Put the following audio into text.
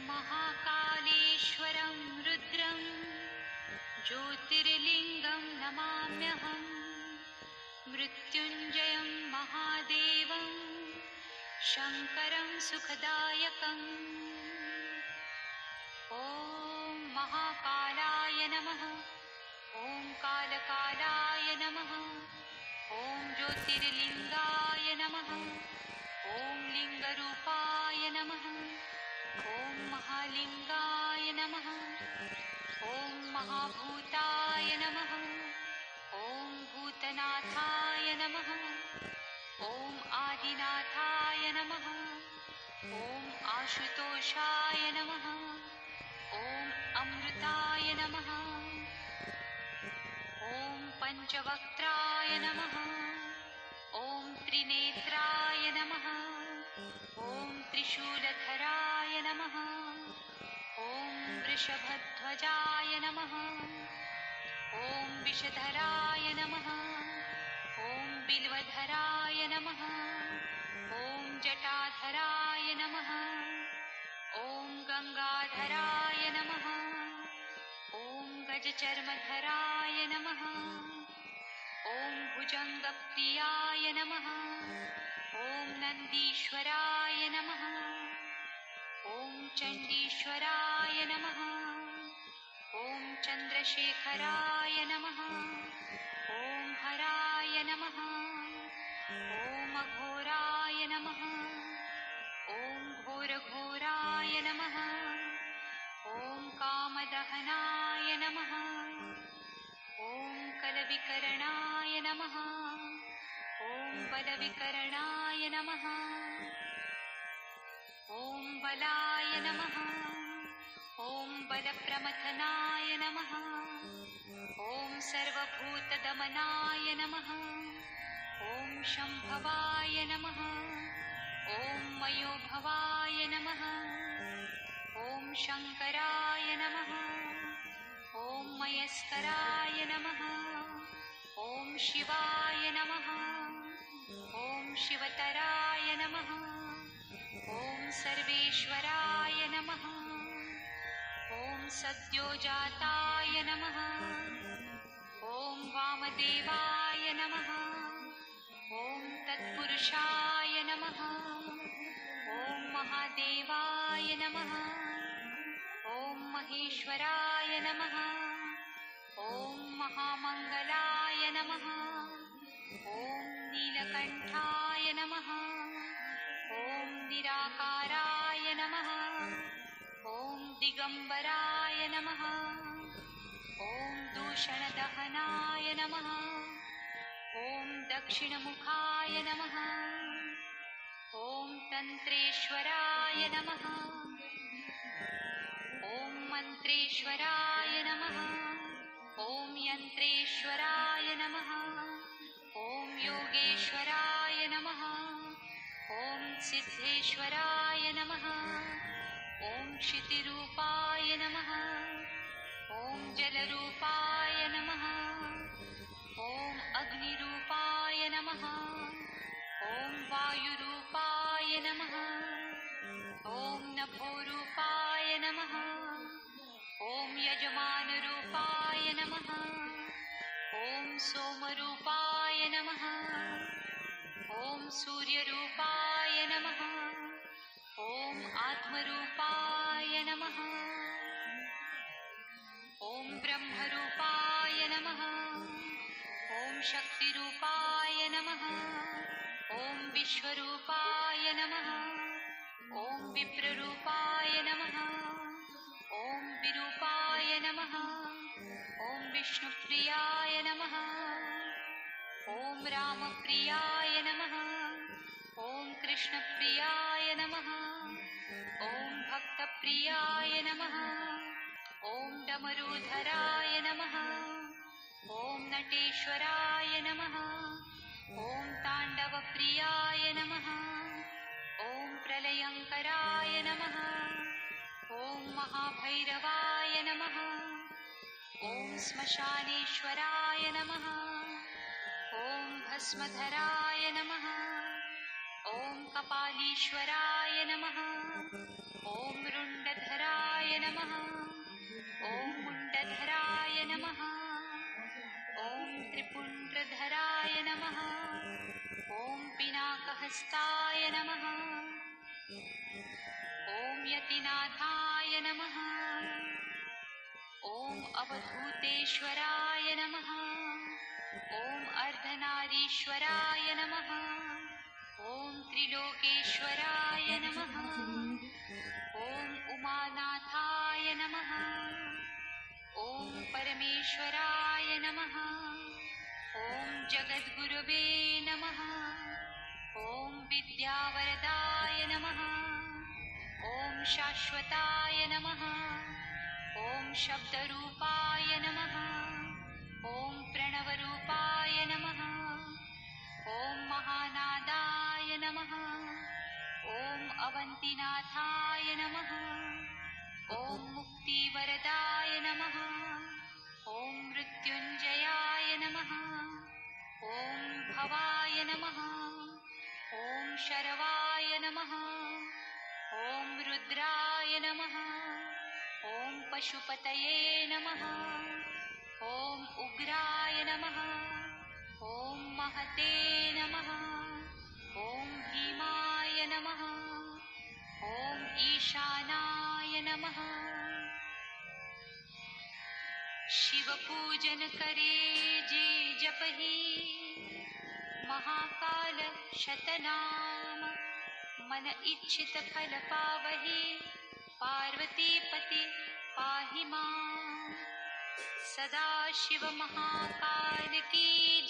महाकालेश्वरं रुद्रं ज्योतिर्लिङ्गं नमाम्यहम्। मृत्युञ्जयं महादेवं शङ्करं सुखदायकम्। ॐ महाकालाय नमः। ॐ कालकालाय नमः। ॐ ज्योतिर्लिङ्गाय नमः। ॐ लिङ्गरूपाय नमः। ॐ महालिङ्गाय नमः। ॐ महाभूताय नमः। ॐ भूतनाथाय नमः। ॐ आदिनाथाय नमः। ॐ आशुतोषाय नमः। ॐ अमृताय नमः। ॐ पञ्चवक्त्राय नमः। ॐ त्रिनेत्राय नमः। ॐ त्रिशूलधराय नमः। ॐ वृषभध्वजाय नमः। ॐ विषधराय नमः। ॐ बिल्वधराय नमः। ॐ जटाधराय नमः। ॐ गङ्गाधराय नमः। ॐ गजचर्मधराय नमः। ॐ भुजङ्गप्रियाय नमः। ॐ नन्दीश्वराय नमः। ॐ चण्डीश्वराय नमः। ॐ चन्द्रशेखराय नमः। ॐ हराय नमः। ॐ अघोराय नमः। ॐ घोरघोराय नमः। ॐ कामदहनाय नमः। ॐ कलविकरणाय नमः। ॐ बलविकरणाय नमः। ॐ बलाय नमः। ॐ बलप्रमथनाय नमः। ॐ सर्वभूतदमनाय नमः। ॐ शम्भवाय नमः। ॐ मयोभवाय नमः। ॐ शङ्कराय नमः। ॐ मयस्कराय नमः। ॐ शिवाय नमः। ॐ शिवतराय नमः। ॐ सर्वेश्वराय नमः। ॐ सद्योजाताय नमः। ॐ वामदेवाय नमः। ॐ तत्पुरुषाय नमः। ॐ महादेवाय नमः। ॐ महेश्वराय नमः। ॐ महामङ्गलाय नमः। ॐ नीलकण्ठाय नमः। ॐ निराकाराय नमः। ॐ दिगम्बराय नमः। ॐ दूषणदहनाय नमः। ॐ दक्षिणमुखाय नमः। ॐ तन्त्रेश्वराय नमः। ॐ मन्त्रेश्वराय नमः। ॐ यन्त्रेश्वराय नमः। ॐ योगेश्वराय नमः। ॐ सिद्धेश्वराय नमः। ॐ क्षितिरूपाय नमः। ॐ जलरूपाय नमः। ॐ अग्निरूपाय नमः। ॐ वायुरूपाय नमः। ॐ नभोरूपाय नमः। ॐ यजमानरूपाय नमः। ॐ सोमरूपाय नमः। ॐ सूर्यरूपाय नमः। ॐ आत्मरूपाय नमः। ॐ ब्रह्मरूपाय नमः। ॐ शक्तिरूपाय नमः। ॐ विश्वरूपाय नमः। ॐ विप्ररूपाय नमः। ॐ विरूपाय नमः। ॐ विष्णुप्रियाय नमः। ॐ रामप्रियाय नमः। ॐ कृष्णप्रियाय नमः। ॐ भक्तप्रियाय नमः। ॐ डमरूधराय नमः। ॐ नटेश्वराय नमः। ॐ ताण्डवप्रियाय नमः। ॐ प्रलयङ्कराय नमः। ॐ महाभैरवाय नमः। ॐ श्मशानेश्वराय नमः। ॐ भस्मधराय नमः। ॐ कपालीश्वराय नमः। ॐ रुण्डधराय नमः। ॐ मुण्डधराय नमः। ॐ त्रिपुण्ड्रधराय नमः। ॐ पिनाकहस्ताय नमः। ॐ यतिनाथाय नमः। ॐ अवधूतेश्वराय नमः। ॐ अर्धनारीश्वराय नमः। ॐ त्रिलोकेश्वराय नमः। ॐ उमानाथाय नमः। ॐ परमेश्वराय नमः। ॐ जगद्गुरवे नमः। ॐ विद्यावरदाय नमः। ॐ शाश्वताय नमः। ॐ शब्दरूपाय नमः। ॐ प्रणवरूपाय नमः। ॐ महानादाय नमः। ॐ अवन्तिनाथाय नमः। ॐ मुक्तिवरदाय नमः। ॐ मृत्युञ्जयाय नमः। ॐ भवाय नमः। ॐ शरवाय नमः। ॐ रुद्राय नमः। ॐ पशुपतये नमः। ॐ उग्राय नमः। ॐ महते नमः। ॐ भीमाय नमः। ॐ ईशानाय नमः। शिवपूजन करे जे जपहि, महाकाल शतनाम। मन इच्छित फल पावहि, पार्वतीपति पाहि मां। सदा शिव महाकाल की